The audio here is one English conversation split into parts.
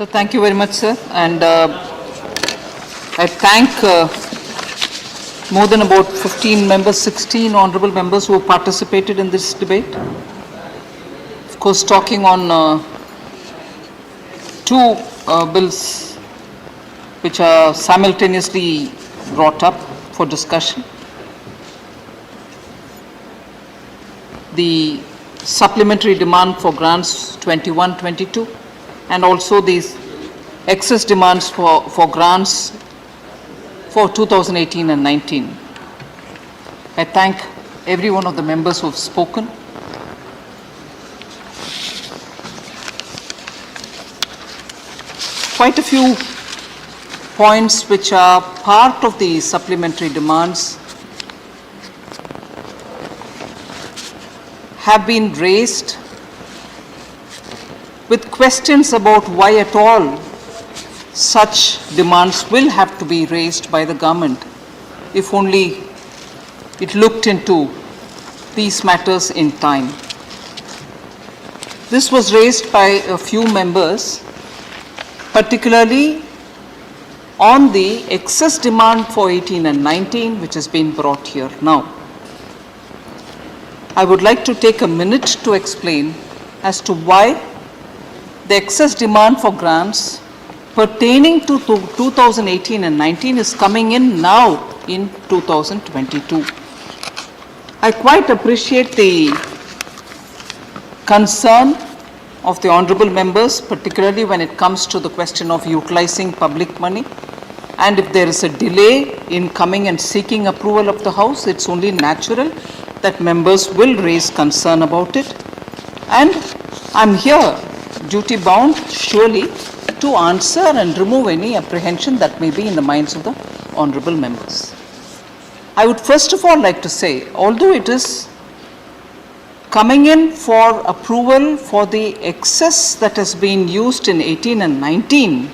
So thank you very much, sir. And I thank more than about 15 members, 16 honorable members who have participated in this debate. Of course, talking on two bills which are simultaneously brought up for discussion. The supplementary demand for grants 21-22 and also these excess demands for grants for 2018 and 19. I thank every one of the members who have spoken. Quite a few points which are part of the supplementary demands have been raised with questions about why at all such demands will have to be raised by the government if only it looked into these matters in time. This was raised by a few members, particularly on the excess demand for 18 and 19, which has been brought here now. I would like to take a minute to explain as to why the excess demand for grants pertaining to 2018 and 19 is coming in now in 2022. I quite appreciate the concern of the honorable members, particularly when it comes to the question of utilizing public money. And if there is a delay in coming and seeking approval of the House, it's only natural that members will raise concern about it. And I'm here, duty bound, surely, to answer and remove any apprehension that may be in the minds of the honorable members. I would first of all like to say, although it is coming in for approval for the excess that has been used in 18 and 19,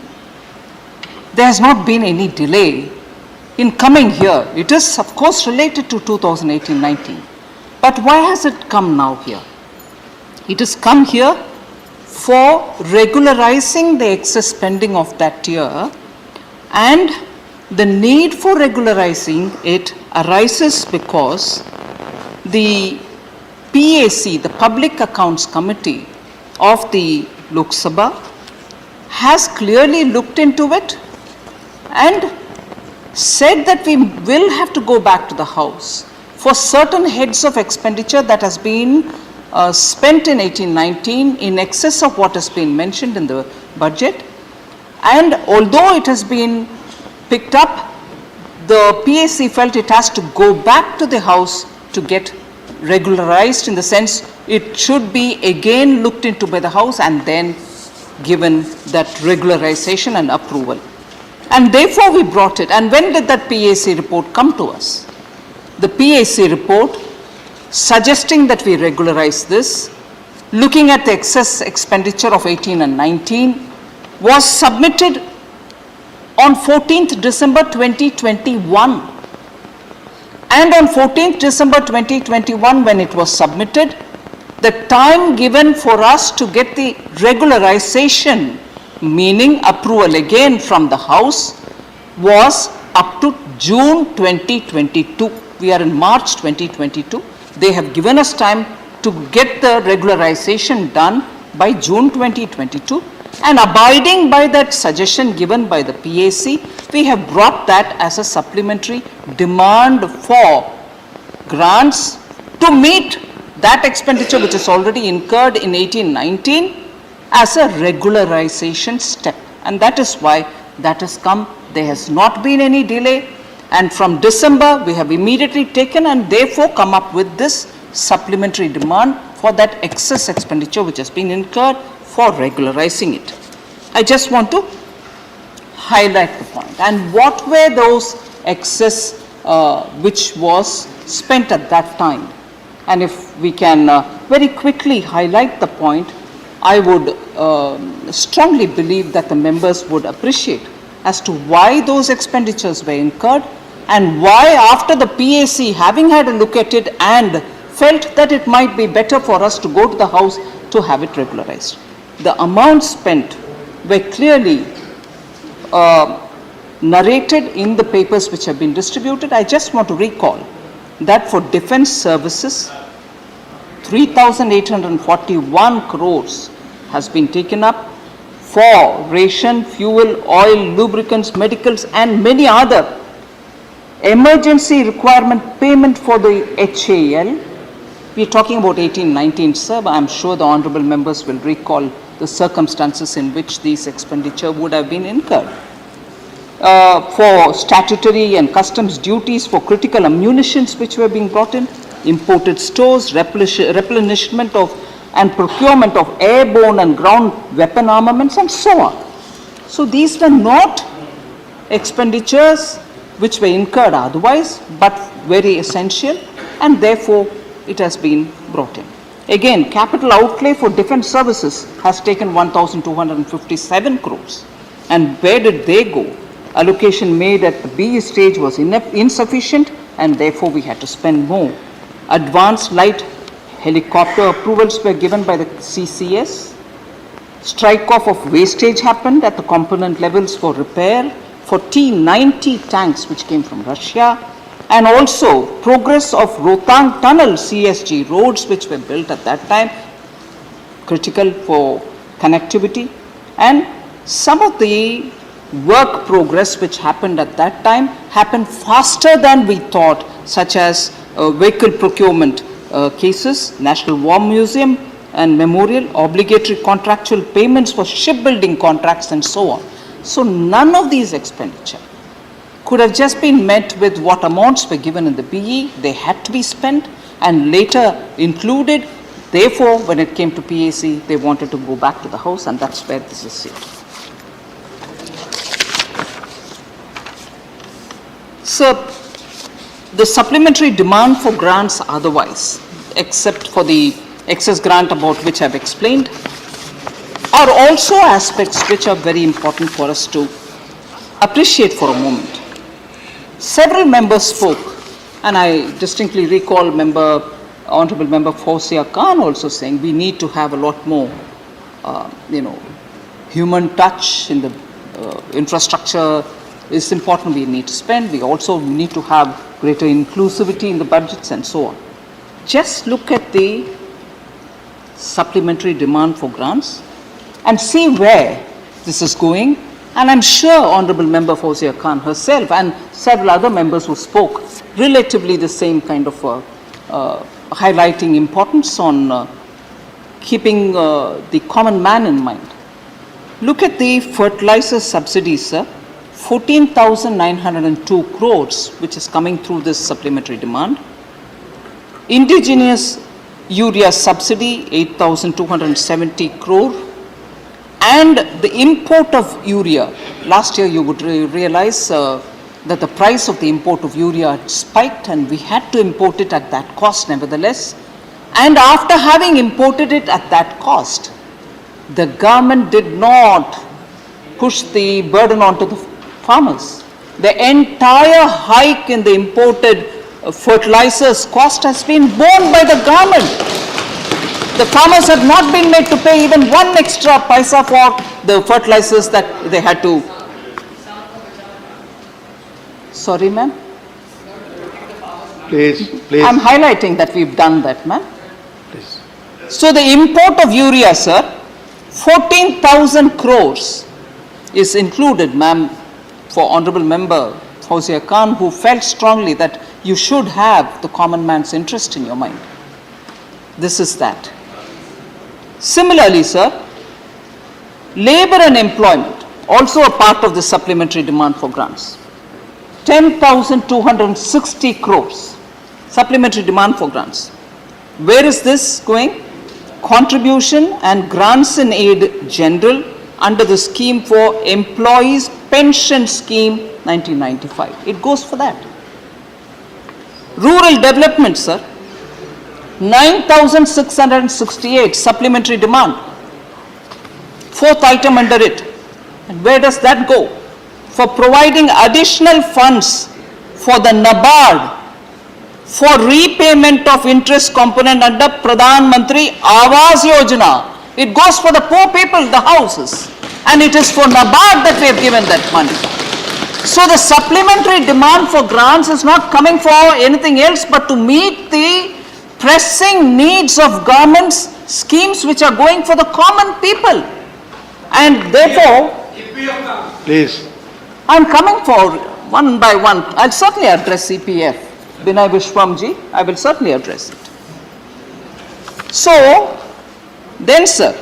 there has not been any delay in coming here. It is, of course, related to 2018-19. But why has it come now here? It has come here for regularizing the excess spending of that year, and the need for regularizing it arises because the PAC, the Public Accounts Committee of the Lok Sabha, has clearly looked into it and said that we will have to go back to the House for certain heads of expenditure that has been spent in 18-19 in excess of what has been mentioned in the budget. And although it has been picked up, the PAC felt it has to go back to the House to get regularized, in the sense it should be again looked into by the House and then given that regularization and approval. And therefore we brought it. And when did that PAC report come to us? The PAC report suggesting that we regularize this, looking at the excess expenditure of 18 and 19, was submitted on 14th December 2021. And on 14th December 2021, when it was submitted, the time given for us to get the regularization, meaning approval again from the House, was up to June 2022. We are in March 2022. They have given us time to get the regularization done by June 2022. And abiding by that suggestion given by the PAC, we have brought that as a supplementary demand for grants to meet that expenditure which is already incurred in 18-19 as a regularization step. And that is why that has come. There has not been any delay. And from December, we have immediately taken and therefore come up with this supplementary demand for that excess expenditure which has been incurred for regularizing it. I just want to highlight the point. And what were those excess which was spent at that time? And if we can very quickly highlight the point, I would strongly believe that the members would appreciate as to why those expenditures were incurred and why, after the PAC having had a look at it and felt that it might be better for us to go to the House to have it regularized. The amount spent were clearly narrated in the papers which have been distributed. I just want to recall that for defense services, 3,841 crores has been taken up for ration, fuel, oil, lubricants, medicals, and many other emergency requirement payment for the HAL. We are talking about 1819, sir, but I'm sure the honorable members will recall the circumstances in which these expenditure would have been incurred. For statutory and customs duties for critical ammunitions which were being brought in, imported stores, replenishment of and procurement of airborne and ground weapon armaments, and so on. So these were not expenditures which were incurred otherwise, but very essential, and therefore it has been brought in. Again, capital outlay for defense services has taken 1,257 crores. And where did they go? Allocation made at the BE stage was insufficient, and therefore we had to spend more. Advanced light helicopter approvals were given by the CCS. Strike off of wastage happened at the component levels for repair for T-90 tanks which came from Russia, and also progress of Rohtang Tunnel CSG roads which were built at that time, critical for connectivity, and some of the work progress which happened at that time happened faster than we thought, such as vehicle procurement cases, National War Museum and Memorial, obligatory contractual payments for shipbuilding contracts, and so on. So none of these expenditure could have just been met with what amounts were given in the BE. They had to be spent and later included. Therefore, when it came to PAC, they wanted to go back to the House, and that's where this is seen. So, the supplementary demand for grants otherwise, except for the excess grant about which I've explained, are also aspects which are very important for us to appreciate for a moment. Several members spoke, and I distinctly recall Honorable Member Fawzia Khan also saying we need to have a lot more, human touch in the infrastructure is important. We need to spend. We also need to have greater inclusivity in the budgets and so on. Just look at the supplementary demand for grants and see where this is going. And I'm sure Honorable Member Fawzia Khan herself and several other members who spoke relatively the same kind of highlighting importance on keeping the common man in mind. Look at the fertilizer subsidies, sir. 14,902 crores, which is coming through this supplementary demand. Indigenous urea subsidy, 8,270 crore. And the import of urea, last year you would realize that the price of the import of urea had spiked, and we had to import it at that cost nevertheless. And after having imported it at that cost, the government did not push the burden onto the farmers. The entire hike in the imported fertilizers cost has been borne by the government. The farmers have not been made to pay even one extra paisa for the fertilizers that they had to. Sorry, ma'am? Please. I'm highlighting that we've done that, ma'am. Please. So the import of urea, sir, 14,000 crores is included, ma'am, for Honorable Member Fawzia Khan, who felt strongly that you should have the common man's interest in your mind. This is that. Similarly, sir, labor and employment, also a part of the supplementary demand for grants. 10,260 crores, supplementary demand for grants. Where is this going? Contribution and grants in aid general under the scheme for employees pension scheme 1995. It goes for that. Rural development, sir, 9,668 supplementary demand. Fourth item under it. And where does that go? For providing additional funds for the NABARD for repayment of interest component under Pradhan Mantri Awas Yojana. It goes for the poor people, the houses. And it is for NABARD that we have given that money. So the supplementary demand for grants is not coming for anything else but to meet the pressing needs of government's schemes which are going for the common people. And therefore, Please. I'm coming for one by one. I'll certainly address CPF. Binay Vishwamji, I will certainly address it. So, then sir,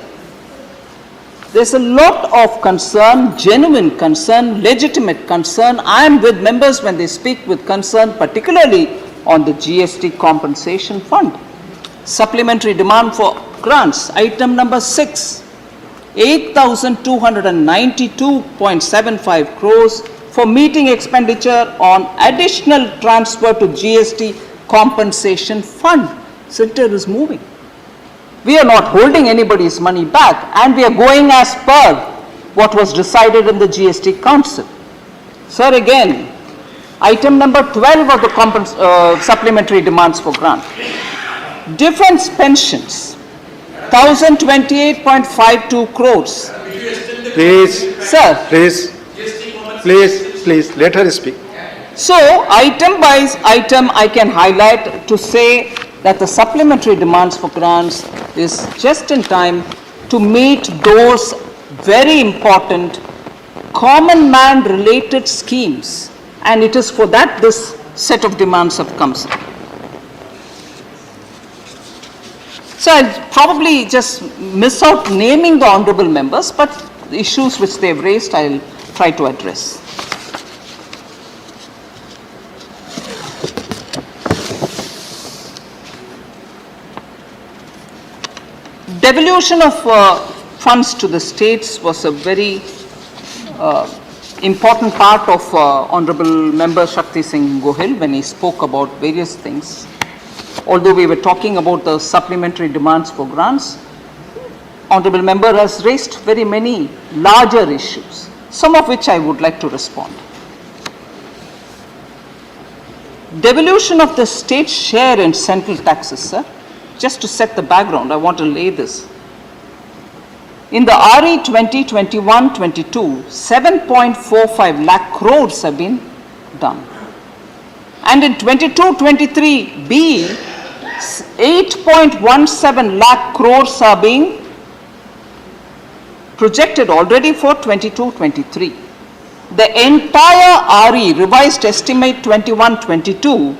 there's a lot of concern, genuine concern, legitimate concern. I am with members when they speak with concern, particularly on the GST compensation fund. Supplementary demand for grants, item number 6, 8,292.75 crores for meeting expenditure on additional transfer to GST compensation fund. Center is moving. We are not holding anybody's money back, and we are going as per what was decided in the GST Council. Sir, again, item number 12 of the supplementary demands for grant. Defense pensions, 1,028.52 crores. Please. Sir. Please. Please, let her speak. So, item by item, I can highlight to say that the supplementary demands for grants is just in time to meet those very important common man related schemes, and it is for that this set of demands have come. So I'll probably just miss out naming the honorable members, but the issues which they've raised I'll try to address. Devolution of funds to the states was a very important part of Honorable Member Shakti Singh Gohil when he spoke about various things. Although we were talking about the supplementary demands for grants, Honorable Member has raised very many larger issues, some of which I would like to respond. Devolution of the state share in central taxes, sir. Just to set the background, I want to lay this. In the RE 2021-22, 7.45 lakh crores have been done. And in 22-23B, 8.17 lakh crores are being projected already for 22-23. The entire RE, revised estimate 21-22,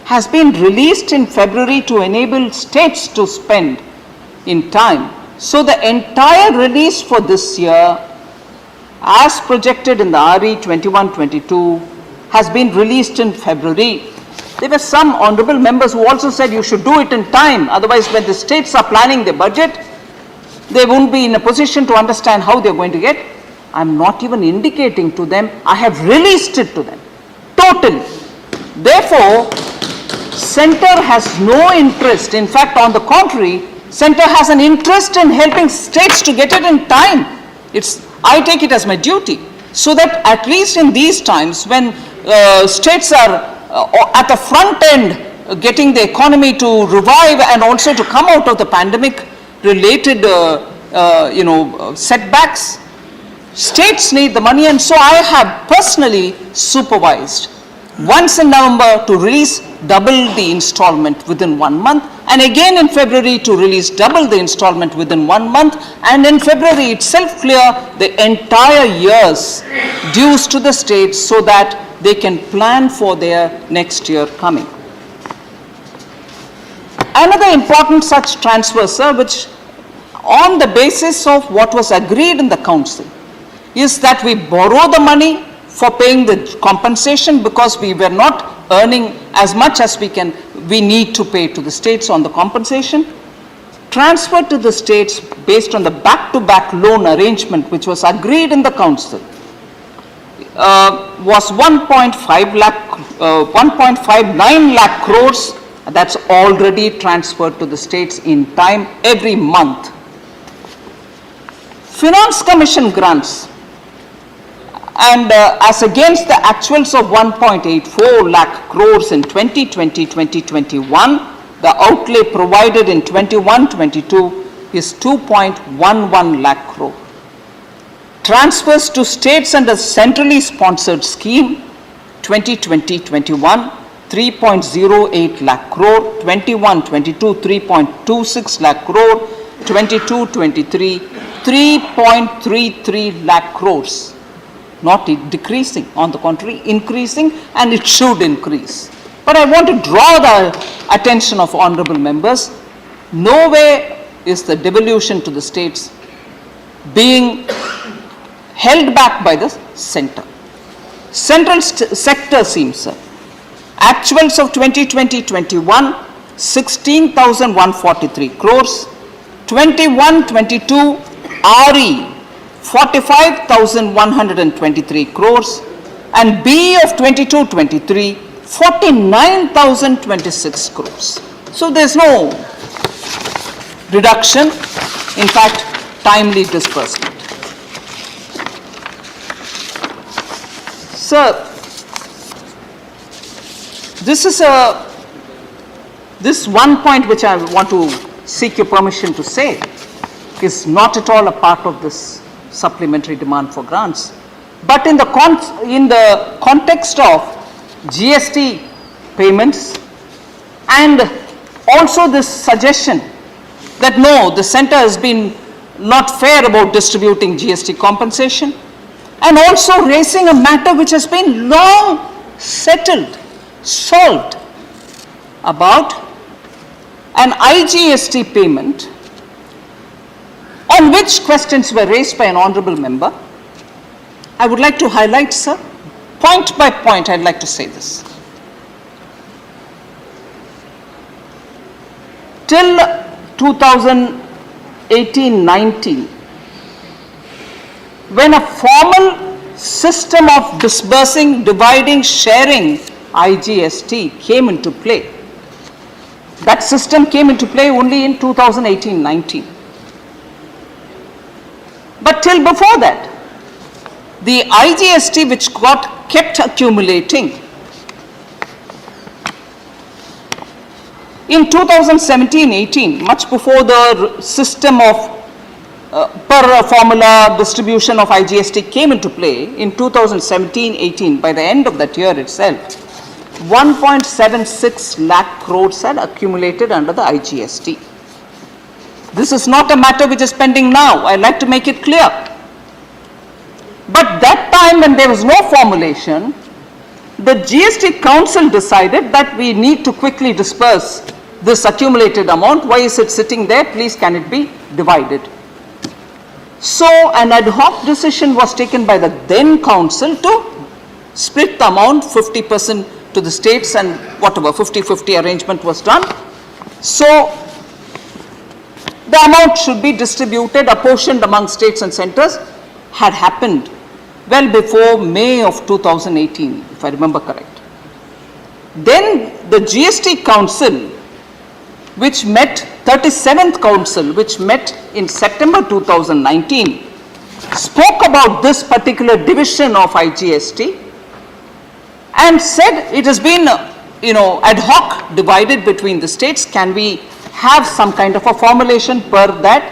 has been released in February to enable states to spend in time. So the entire release for this year, as projected in the RE 21-22, has been released in February. There were some honorable members who also said you should do it in time, otherwise when the states are planning their budget, they won't be in a position to understand how they're going to get. I'm not even indicating to them, I have released it to them, totally. Therefore, Center has no interest, in fact on the contrary, Center has an interest in helping states to get it in time. I take it as my duty, so that at least in these times when states are at the front end getting the economy to revive and also to come out of the pandemic related setbacks, states need the money, and so I have personally supervised once in November to release double the installment within 1 month, and again in February to release double the installment within 1 month, and in February itself clear the entire year's dues to the states so that they can plan for their next year coming. Another important such transfer, sir, which on the basis of what was agreed in the council, is that we borrow the money for paying the compensation because we were not earning as much as we need to pay to the states on the compensation. Transfer to the states based on the back-to-back loan arrangement which was agreed in the council was 1.59 lakh crores. That's already transferred to the states in time every month. Finance Commission grants, and as against the actuals of 1.84 lakh crores in 2020-2021, the outlay provided in 21-22 is 2.11 lakh crore. transfers to states under centrally sponsored scheme 2020-21, 3.08 lakh crore, 21-22, 3.26 lakh crore, 22-23, 3.33 lakh crores. Not decreasing, on the contrary, increasing, and it should increase. But I want to draw the attention of honorable members. Nowhere is the devolution to the states being held back by the center. Central sector seems, sir. Actuals of 2020-21, 16,143 crores, 21-22 RE, 45,123 crores, and B of 22-23, 49,026 crores. So there's no reduction, in fact, timely disbursement. Sir, this one point which I want to seek your permission to say is not at all a part of this supplementary demand for grants. But in the context of GST payments and also this suggestion that no, the center has been not fair about distributing GST compensation, and also raising a matter which has been long settled, solved, about an IGST payment, on which questions were raised by an honorable member. I would like to highlight, sir, point by point, I'd like to say this. Till 2018-19, when a formal system of disbursing, dividing, sharing IGST came into play, that system came into play only in 2018-19. But till before that, the IGST which kept accumulating, in 2017-18, much before the system of per formula distribution of IGST came into play, in 2017-18, by the end of that year itself, 1.76 lakh crores had accumulated under the IGST. This is not a matter which is pending now. I'd like to make it clear. But that time when there was no formulation, the GST Council decided that we need to quickly disperse this accumulated amount. Why is it sitting there? Please, can it be divided? So an ad hoc decision was taken by the then council to split the amount 50% to the states, and whatever 50-50 arrangement was done. So the amount should be distributed, apportioned among states and centers, had happened well before May of 2018, if I remember correct. Then the GST Council, which met, 37th Council, which met in September 2019, spoke about this particular division of IGST and said it has been, ad hoc divided between the states. Can we have some kind of a formulation per that,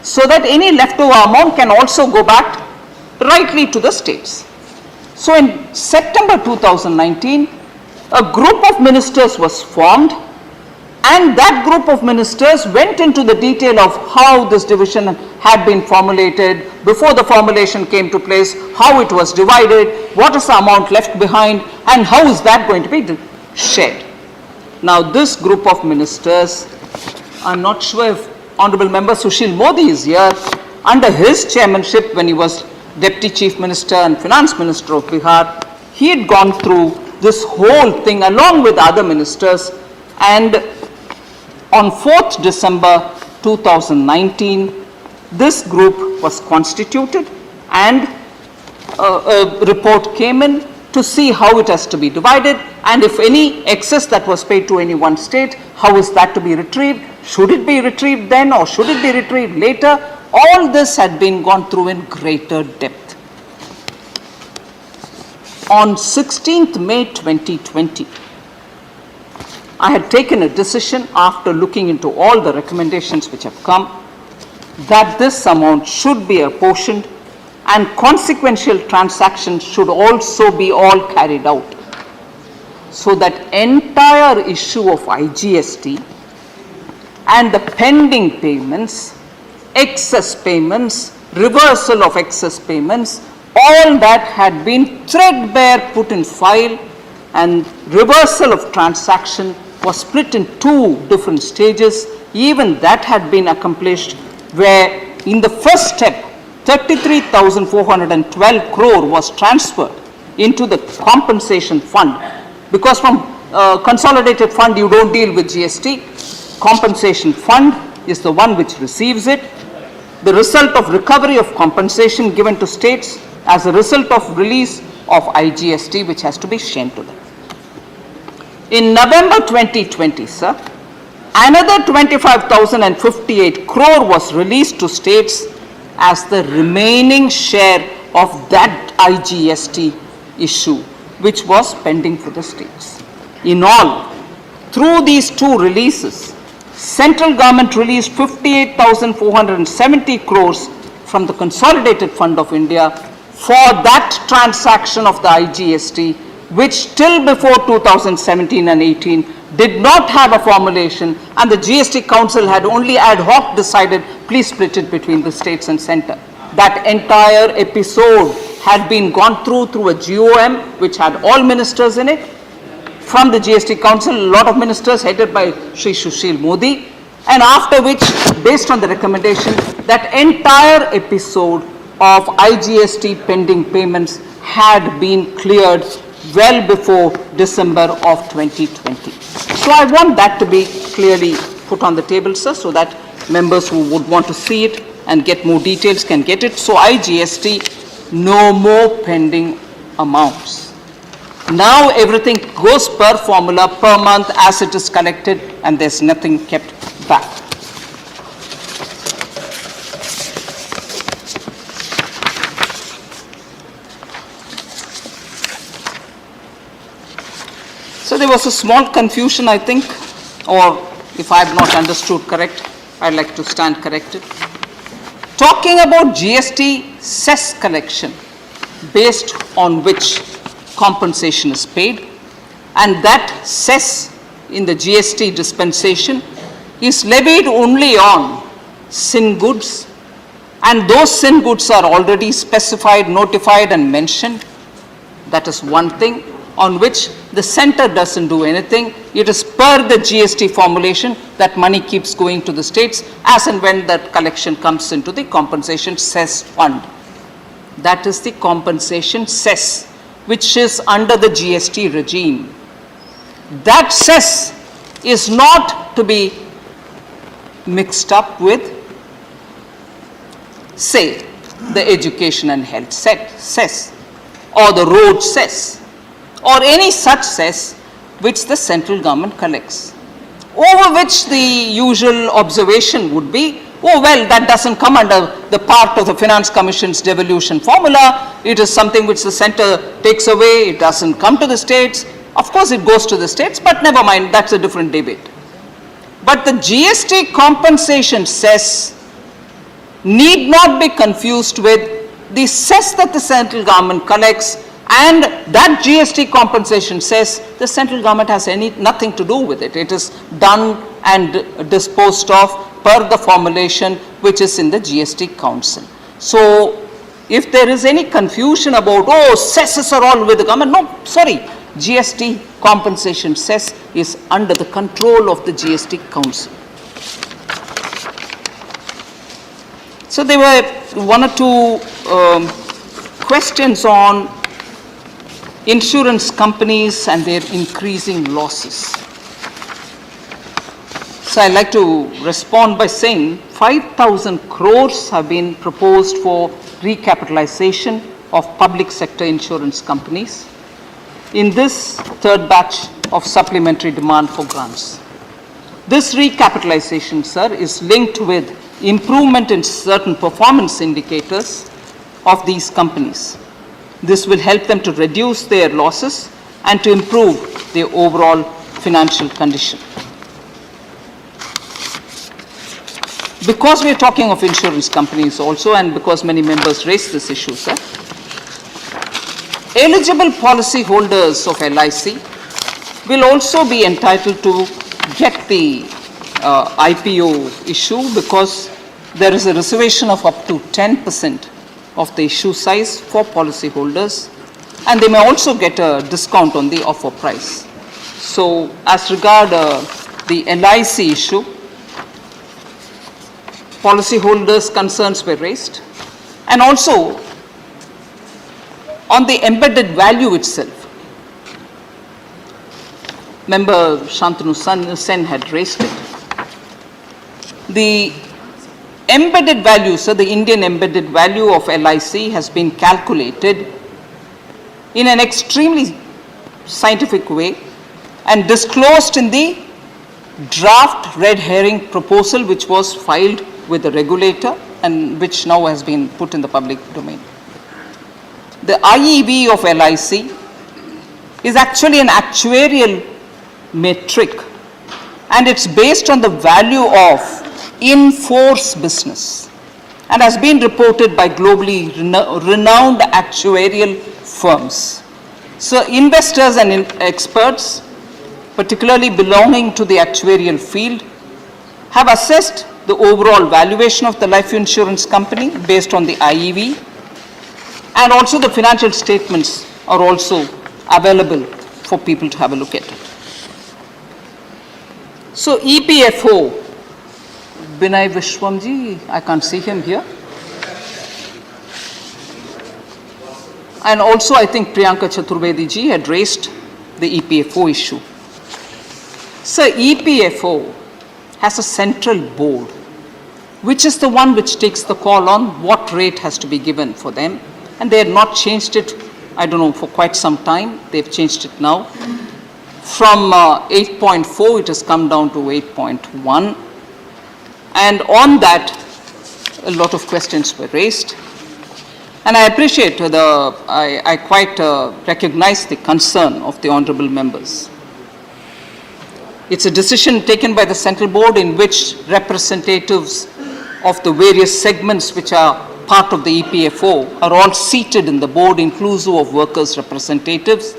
so that any leftover amount can also go back rightly to the states? So in September 2019, a group of ministers was formed, and that group of ministers went into the detail of how this division had been formulated, before the formulation came to place, how it was divided, what is the amount left behind, and how is that going to be shared. Now this group of ministers, I'm not sure if Honorable Member Sushil Modi is here, under his chairmanship when he was Deputy Chief Minister and Finance Minister of Bihar, he had gone through this whole thing along with other ministers, and on 4th December 2019, this group was constituted, and a report came in to see how it has to be divided, and if any excess that was paid to any one state, how is that to be retrieved? Should it be retrieved then, or should it be retrieved later? All this had been gone through in greater depth. On 16th May 2020, I had taken a decision, after looking into all the recommendations which have come, that this amount should be apportioned and consequential transactions should also be all carried out. So that entire issue of IGST and the pending payments, excess payments, reversal of excess payments, all that had been threadbare put in file, and reversal of transaction was split in 2 different stages. Even that had been accomplished, where in the first step 33,412 crore was transferred into the compensation fund, because from consolidated fund you don't deal with GST. Compensation fund is the one which receives it. The result of recovery of compensation given to states as a result of release of IGST, which has to be shown to them. In November 2020, sir, another 25,058 crore was released to states as the remaining share of that IGST issue, which was pending for the states. In all, through these 2 releases, central government released 58,470 crores from the Consolidated Fund of India for that transaction of the IGST, which till before 2017 and 18 did not have a formulation, and the GST Council had only ad hoc decided, please split it between the states and centre. That entire episode had been gone through a GOM which had all ministers in it. From the GST Council, a lot of ministers headed by Shri Sushil Modi, and after which, based on the recommendation, that entire episode of IGST pending payments had been cleared well before December of 2020. So I want that to be clearly put on the table, sir, so that members who would want to see it and get more details can get it. So IGST, no more pending amounts. Now everything goes per formula, per month, as it is collected, and there's nothing kept back. So there was a small confusion, I think, or if I have not understood correct, I'd like to stand corrected. Talking about GST cess collection, based on which compensation is paid, and that cess in the GST dispensation is levied only on sin goods, and those sin goods are already specified, notified and mentioned. That is one thing on which the centre doesn't do anything. It is per the GST formulation that money keeps going to the states as and when that collection comes into the compensation cess fund. That is the compensation cess, which is under the GST regime. That cess is not to be mixed up with, say, the education and health cess, or the road cess, or any such cess which the central government collects, over which the usual observation would be, oh well, that doesn't come under the part of the Finance Commission's devolution formula, it is something which the centre takes away, it doesn't come to the states. Of course it goes to the states, but never mind, that's a different debate. But the GST compensation cess need not be confused with the cess that the central government collects, and that GST compensation cess, the central government has nothing to do with it. It is done and disposed of per the formulation which is in the GST Council. So if there is any confusion about, oh, cesses are all with the government, no, sorry, GST compensation cess is under the control of the GST Council. So there were one or two questions on insurance companies and their increasing losses. So I'd like to respond by saying 5,000 crores have been proposed for recapitalization of public sector insurance companies in this third batch of supplementary demand for grants. This recapitalization, sir, is linked with improvement in certain performance indicators of these companies. This will help them to reduce their losses and to improve their overall financial condition. because we are talking of insurance companies also, and because many members raised this issue, sir, eligible policy holders of LIC will also be entitled to get the IPO issue, because there is a reservation of up to 10% of the issue size for policy holders, and they may also get a discount on the offer price. So, as regard the LIC issue, policy holders' concerns were raised, and also on the embedded value itself. Member Shantanu Sen had raised it. The embedded value, so the Indian embedded value of LIC has been calculated in an extremely scientific way and disclosed in the draft red herring proposal which was filed with the regulator and which now has been put in the public domain. The IEV of LIC is actually an actuarial metric, and it's based on the value of in-force business and has been reported by globally renowned actuarial firms. So investors and experts, particularly belonging to the actuarial field, have assessed the overall valuation of the life insurance company based on the IEV, and also the financial statements are also available for people to have a look at it. So EPFO, Binay Vishwamji, I can't see him here. And also I think Priyanka Chaturvedi ji had raised the EPFO issue. So EPFO has a central board, which is the one which takes the call on what rate has to be given for them. And they had not changed it, I don't know, for quite some time. They've changed it now. From 8.4, it has come down to 8.1. And on that, a lot of questions were raised. And I appreciate I quite recognize the concern of the honorable members. It's a decision taken by the central board in which representatives of the various segments which are part of the EPFO are all seated in the board, inclusive of workers' representatives,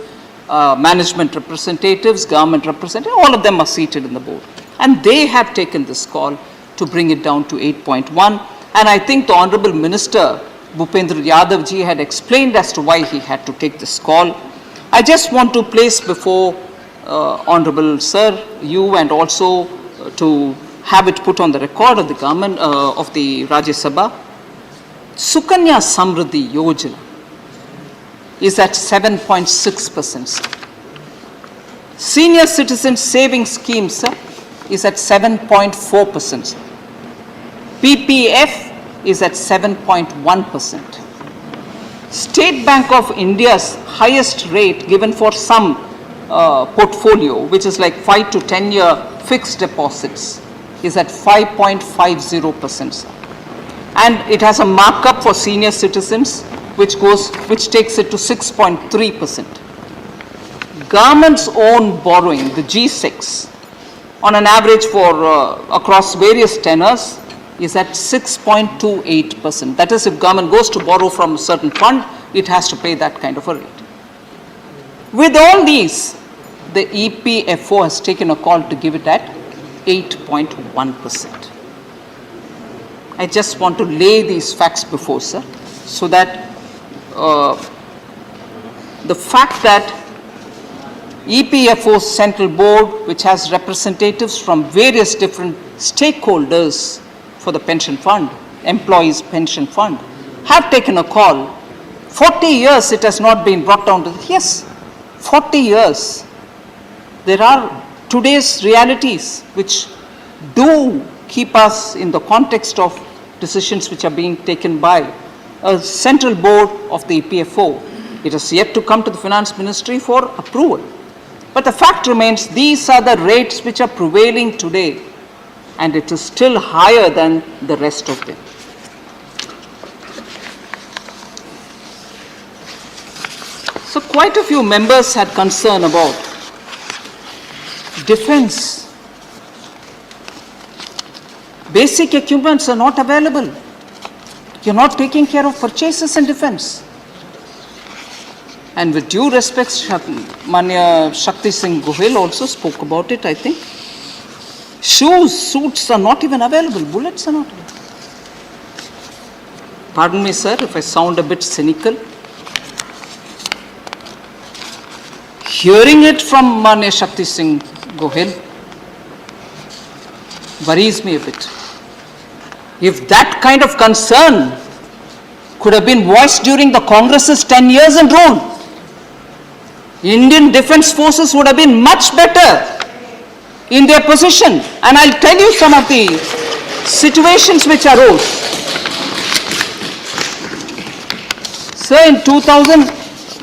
management representatives, government representatives, all of them are seated in the board. And they have taken this call to bring it down to 8.1. And I think the Honorable Minister, Bhupendra Yadav ji, had explained as to why he had to take this call. I just want to place before Honorable Sir, you, and also to have it put on the record of the government, of the Rajya Sabha, Sukanya Samriddhi Yojana is at 7.6%. Senior Citizen Savings Scheme, sir, is at 7.4%. PPF is at 7.1%. State Bank of India's highest rate given for some portfolio, which is like 5 to 10 year fixed deposits, is at 5.50%. And it has a markup for senior citizens which takes it to 6.3%. Government's own borrowing, the G6, on an average for across various tenors, is at 6.28%. That is, if government goes to borrow from a certain fund, it has to pay that kind of a rate. With all these, the EPFO has taken a call to give it at 8.1%. I just want to lay these facts before, sir, so that the fact that EPFO's central board, which has representatives from various different stakeholders for the pension fund, employees' pension fund, have taken a call. 40 years it has not been brought down to, yes, 40 years. There are today's realities which do keep us in the context of decisions which are being taken by a central board of the EPFO. It has yet to come to the finance ministry for approval. But the fact remains, these are the rates which are prevailing today, and it is still higher than the rest of them. So quite a few members had concern about basic equipments are not available. You're not taking care of purchases and defense. And with due respect, Manya Shakti Singh Gohil also spoke about it, I think. Shoes, suits are not even available. Bullets are not available. Pardon me, sir, if I sound a bit cynical. Hearing it from Manya Shakti Singh Gohil worries me a bit. If that kind of concern could have been voiced during the Congress's 10 years in rule, Indian Defence Forces would have been much better in their position. And I'll tell you some of the situations which arose. Sir, in 2000,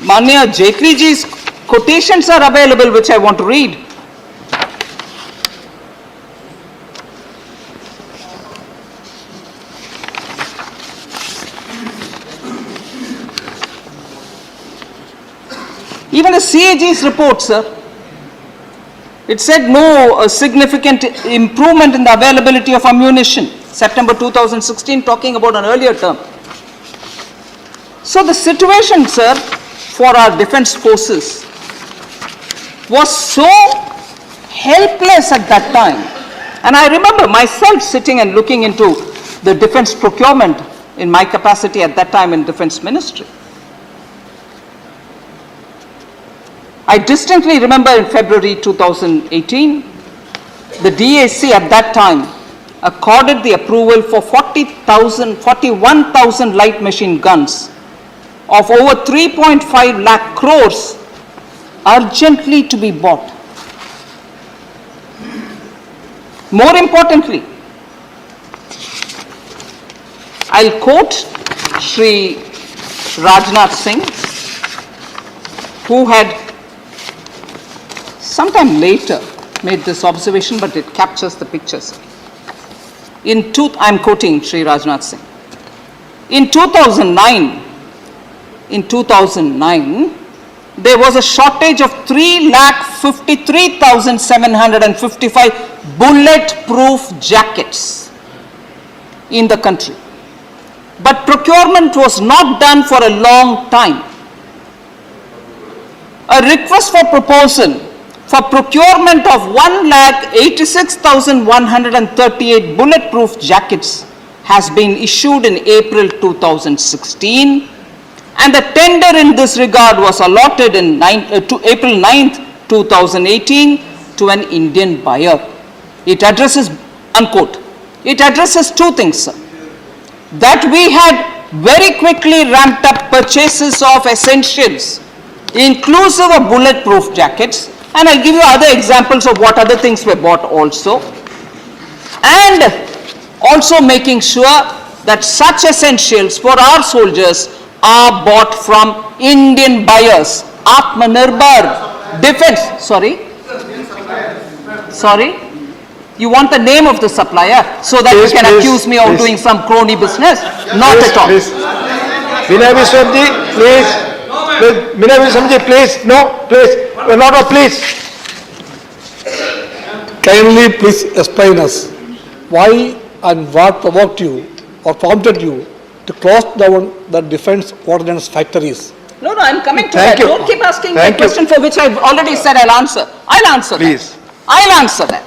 Manya Jaitley ji's quotations are available which I want to read. Even the CAG's report, sir, it said no significant improvement in the availability of ammunition. September 2016, talking about an earlier term. So the situation, sir, for our defense forces was so helpless at that time. And I remember myself sitting and looking into the defense procurement in my capacity at that time in Defense Ministry. I distinctly remember in February 2018, the DAC at that time accorded the approval for 41,000 light machine guns of over 3.5 lakh crores urgently to be bought. More importantly, I'll quote Shri Rajnath Singh, who had sometime later made this observation, but it captures the pictures. I'm quoting Shri Rajnath Singh. In 2009, there was a shortage of 3,53,755 bulletproof jackets in the country. But procurement was not done for a long time. A request for proposal for procurement of 1,86,138 bulletproof jackets has been issued in April 2016, and the tender in this regard was allotted to April 9th, 2018 to an Indian buyer. It addresses, unquote, it addresses two things, sir. That we had very quickly ramped up purchases of essentials, inclusive of bulletproof jackets, and I'll give you other examples of what other things were bought also, and also making sure that such essentials for our soldiers are bought from Indian buyers. Atmanirbhar defense, sorry? You want the name of the supplier so that you can accuse me of doing some crony business? Not at all. Vinay Viswamji, please. Vinay Viswamji, please. No, please. Not a please. Kindly please explain us why and what provoked you or prompted you to close down the defense ordnance factories. No, I'm coming to Thank that. you. Don't keep asking me a Thank you. question for which I've already said I'll answer. I'll answer Please. that. I'll answer that.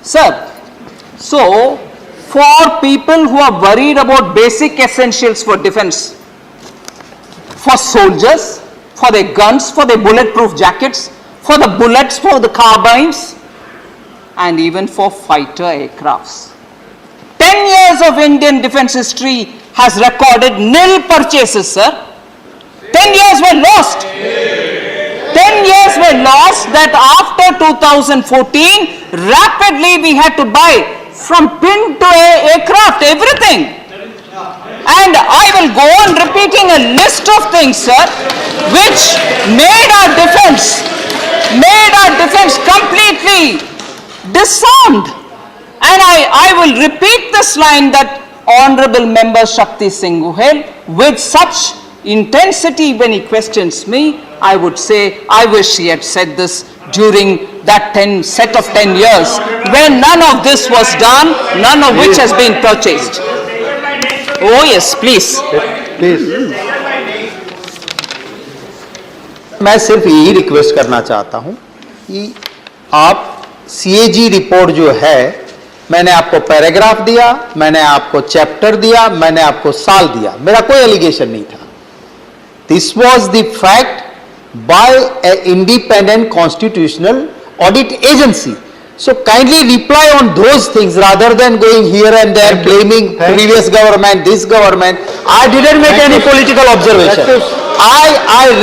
Sir, so for people who are worried about basic essentials for defense, for soldiers, for their guns, for their bulletproof jackets, for the bullets, for the carbines, and even for fighter aircrafts. 10 years of Indian defense history has recorded nil purchases, sir. 10 years were lost. 10 years were lost that after 2014, rapidly we had to buy from pin to aircraft, everything. And I will go on repeating a list of things, sir, which made our defense completely disarmed. And I will repeat this line that Honorable Member Shakti Singh Gohil, with such intensity when he questions me, I would say, I wish he had said this during that set of 10 years, when none of this was done, none of which has been purchased. Oh yes, please. Please. मैं सिर्फ यही request करना चाहता हूं कि आप CAG report जो है, मैंने आपको पैराग्राफ दिया, मैंने आपको चैप्टर दिया, मैंने आपको साल दिया, मेरा कोई एलिगेशन नहीं था. This was the fact bye a independent constitutional audit agency. So kindly reply on those things rather than going here and there blaming previous government, this government. I didn't make any political observation. I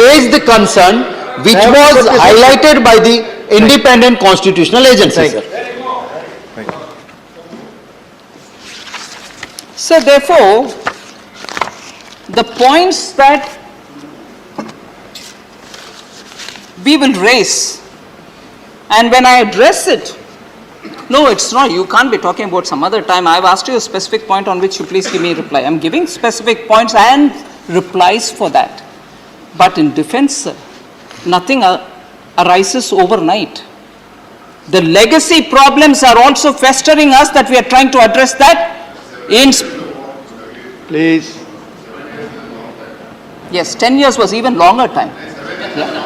raised the concern which was highlighted by the independent constitutional agency, sir. So therefore, the points that we will raise, and when I address it, no, it's not, you can't be talking about some other time. I've asked you a specific point on which you please give me a reply. I'm giving specific points and replies for that. But in defense, sir, nothing arises overnight. The legacy problems are also festering us that we are trying to address that in... Please. Yes, 10 years was even longer time. Yeah.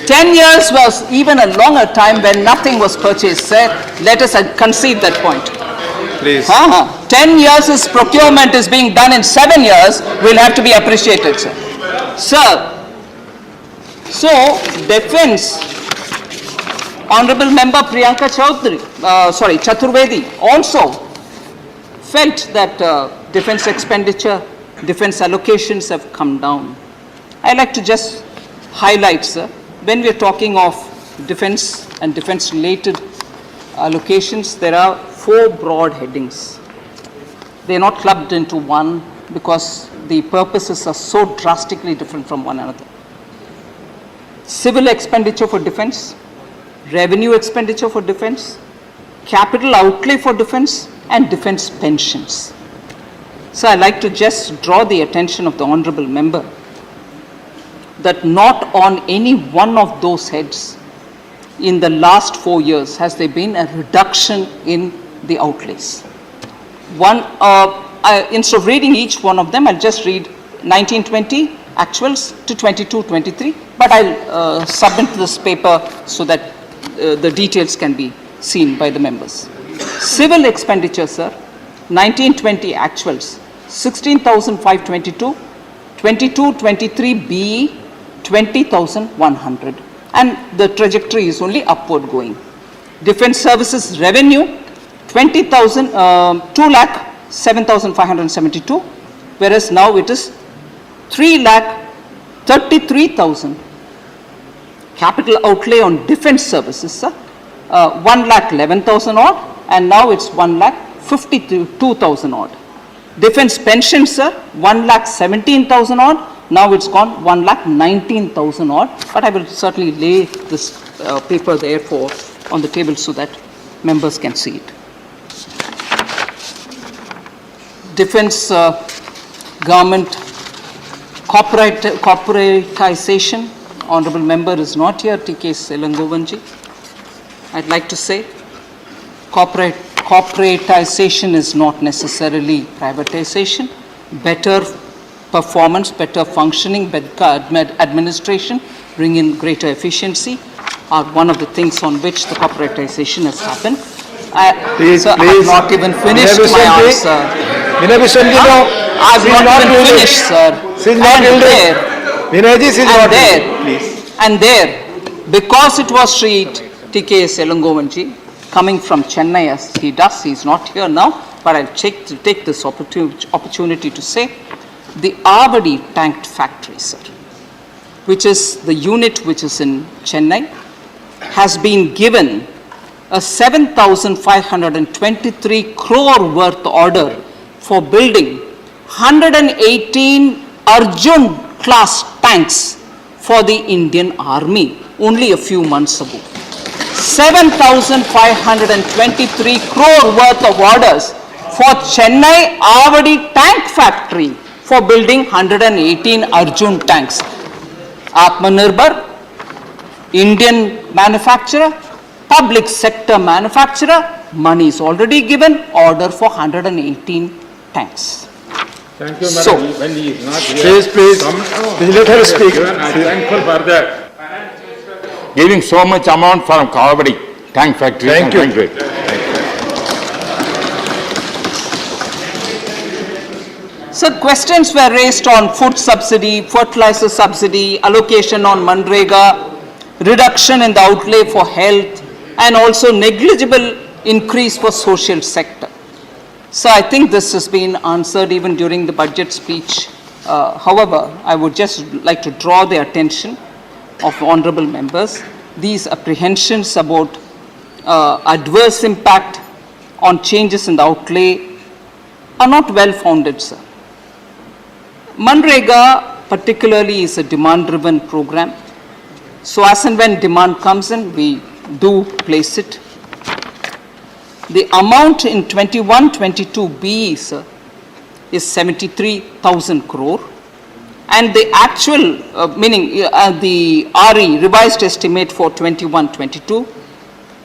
10 years was even a longer time when nothing was purchased, sir. Let us concede that point. Please. 10 years' procurement is being done in 7 years, will have to be appreciated, sir. Sir, so defense, Honorable Member Priyanka Chaturvedi also felt that defense expenditure, defense allocations have come down. I'd like to just highlight, sir, when we are talking of defense and defense-related allocations, there are 4 broad headings. They are not clubbed into one because the purposes are so drastically different from one another. Civil expenditure for defense, revenue expenditure for defense, capital outlay for defense, and defense pensions. So I'd like to just draw the attention of the Honorable Member that not on any one of those heads in the last 4 years has there been a reduction in the outlays. Instead of reading each one of them, I'll just read 1920 actuals to 22-23, but I'll submit this paper so that the details can be seen by the members. Civil expenditure, sir, 1920 actuals, 16,522, 22-23 BE, 20,100, and the trajectory is only upward going. Defense services revenue 2,07,572, whereas now it is 3,33,000. Capital outlay on defense services, sir, 1,11,000 odd, and now it's 1,52,000 odd. Defense pensions, sir, 1,17,000 odd. Now it's gone 1,19,000 odd, but I will certainly lay this paper therefore on the table so that members can see it. Defense government corporatization, Honorable Member is not here, T.K. Selangovanji. I'd like to say corporatization is not necessarily privatization. Better performance, better functioning, better administration, bring in greater efficiency are one of the things on which the corporatization has happened. Please, I have not even finished my answer. I have not even finished, sir. And there, because it was Sri T.K. Selangovanji coming from Chennai as he does, he is not here now, but I'll take this opportunity to say, the Avadi tank factory, sir, which is the unit which is in Chennai, has been given a 7,523 crore worth order for building 118 Arjun class tanks for the Indian Army only a few months ago. 7,523 crore worth of orders for Chennai Avadi tank factory for building 118 Arjun tanks. Atmanirbhar Indian manufacturer, public sector manufacturer, money is already given, order for 118 tanks. Thank you, So- madam. When he is not here. Please, let her speak. Given, I am thankful for that. Giving so much amount for Kavadi tank factory. Thank you. So questions were raised on food subsidy, fertilizer subsidy, allocation on Manrega, reduction in the outlay for health, and also negligible increase for social sector. So I think this has been answered even during the budget speech. However, I would just like to draw the attention of honorable members. These apprehensions about adverse impact on changes in the outlay are not well founded, sir. Manrega particularly is a demand-driven program. So as and when demand comes in, we do place it. The amount in 21-22 BE, sir, is 73,000 crore. And the actual, meaning the RE, revised estimate for 21-22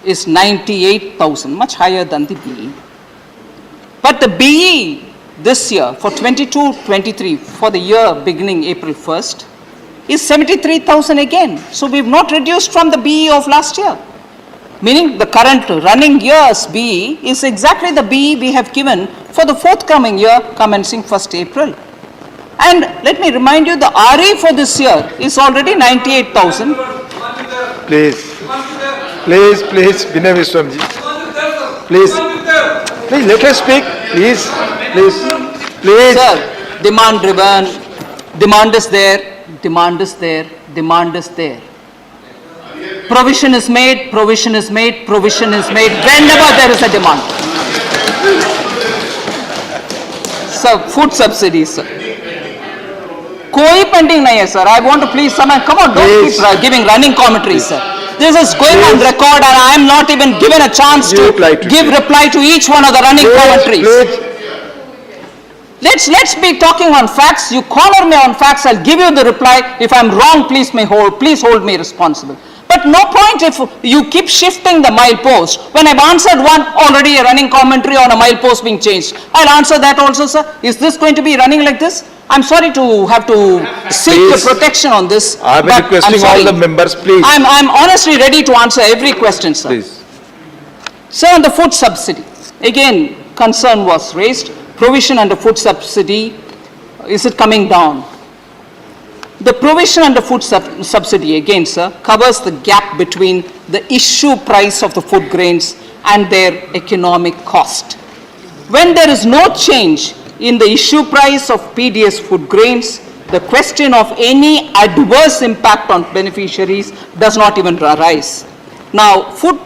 is 98,000, much higher than the BE. But the BE this year for 22-23, for the year beginning April 1st, is 73,000 again. So we've not reduced from the BE of last year. Meaning the current running year's BE is exactly the BE we have given for the forthcoming year commencing 1st April. And let me remind you, the RE for this year is already 98,000. Please, Vinay Viswamji. Please, let her speak. Please. Sir, demand driven, demand is there, demand is there, demand is there. Provision is made, provision is made, provision is made whenever there is a demand. Sir, food subsidies, sir. Koi pending nahi hai, sir. I want to please someone, come on, don't keep giving running commentaries, sir. This is going on record and I am not even given a chance to give reply to each one of the running commentaries. Let's be talking on facts. You corner me on facts, I'll give you the reply. If I'm wrong, please hold me responsible. But no point if you keep shifting the milepost. When I've answered one, already a running commentary on a milepost being changed. I'll answer that also, sir. Is this going to be running like this? I'm sorry to have to seek the protection on this. I'm but requesting all the members, please. I'm honestly ready to answer every question, sir. Please. Sir, on the food subsidy, again, concern was raised. Provision under food subsidy, is it coming down? The provision under food subsidy, again, sir, covers the gap between the issue price of the food grains and their economic cost. When there is no change in the issue price of PDS food grains, the question of any adverse impact on beneficiaries does not even arise. Now, food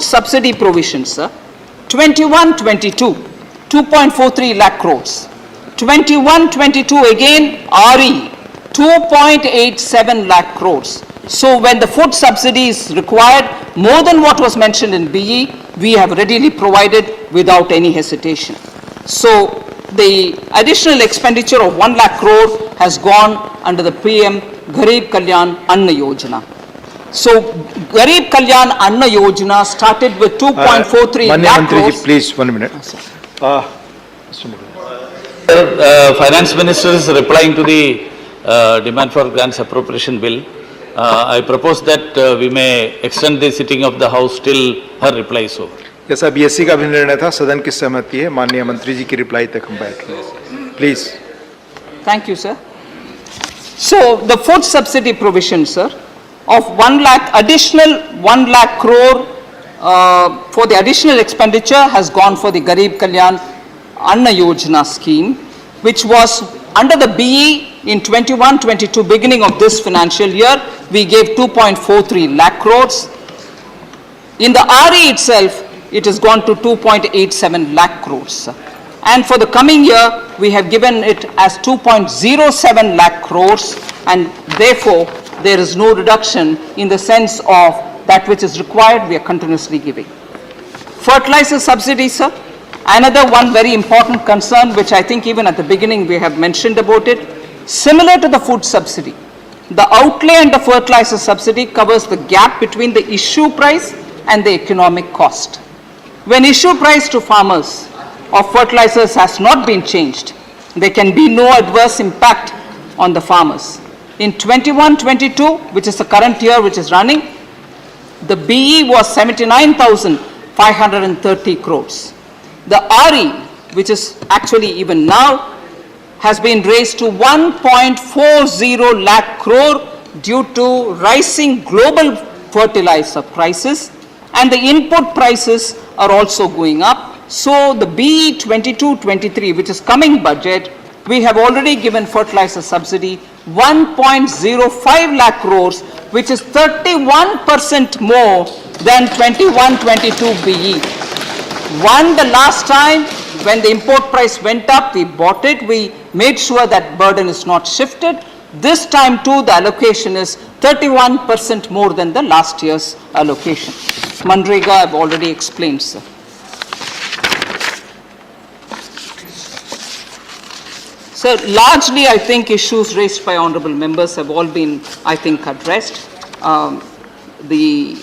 subsidy provisions, sir, 21-22, 2.43 lakh crores. 21-22 again, RE, 2.87 lakh crores. So when the food subsidy is required, more than what was mentioned in BE, we have readily provided without any hesitation. So the additional expenditure of 1 lakh crore has gone under the PM Garib Kalyan Anna Yojana. So Garib Kalyan Anna Yojana started with 2.43 lakh crores. Please, 1 minute. Finance Minister is replying to the demand for grants appropriation bill. I propose that we may extend the sitting of the House till her reply is over. जैसा BSc का भी निर्णय था, सदन की सहमति है, माननीय मंत्री जी की रिप्लाई तक हम बैठ रहे हैं। Please. Thank you, sir. So the food subsidy provision, sir, of 1 lakh, additional 1 lakh crore for the additional expenditure has gone for the Garib Kalyan Anna Yojana scheme, which was under the BE in 21-22, beginning of this financial year, we gave 2.43 lakh crores. In the RE itself, it has gone to 2.87 lakh crores. And for the coming year, we have given it as 2.07 lakh crores, and therefore, there is no reduction in the sense of that which is required, we are continuously giving. Fertilizer subsidy, sir, another one very important concern, which I think even at the beginning we have mentioned about it, similar to the food subsidy. The outlay under fertilizer subsidy covers the gap between the issue price and the economic cost. When issue price to farmers of fertilizers has not been changed, there can be no adverse impact on the farmers. In 21-22, which is the current year which is running, the BE was 79,530 crores. The RE, which is actually even now, has been raised to 1.40 lakh crore due to rising global fertilizer prices, and the input prices are also going up. So the BE 22-23, which is coming budget, we have already given fertilizer subsidy 1.05 lakh crores, which is 31% more than 21-22 BE. One, the last time when the import price went up, we bought it, we made sure that burden is not shifted. This time too, the allocation is 31% more than the last year's allocation. Manrega, I've already explained, sir. So largely, I think issues raised by honorable members have all been, I think, addressed. The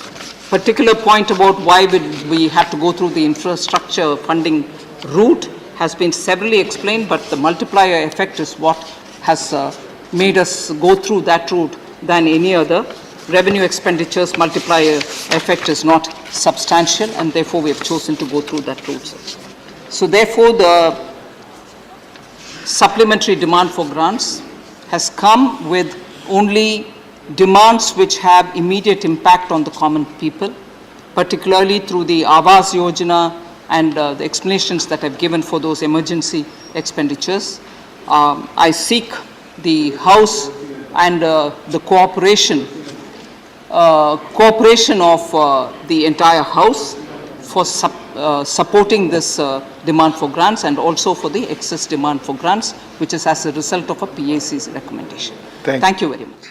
particular point about why we have to go through the infrastructure funding route has been severally explained, but the multiplier effect is what has made us go through that route than any other. Revenue expenditures multiplier effect is not substantial, and therefore we have chosen to go through that route. So therefore, the supplementary demand for grants has come with only demands which have immediate impact on the common people, particularly through the Awas Yojana and the explanations that I've given for those emergency expenditures. I seek the House and the cooperation of the entire House for supporting this demand for grants, and also for the excess demand for grants, which is as a result of a PAC's recommendation. Thank you very much.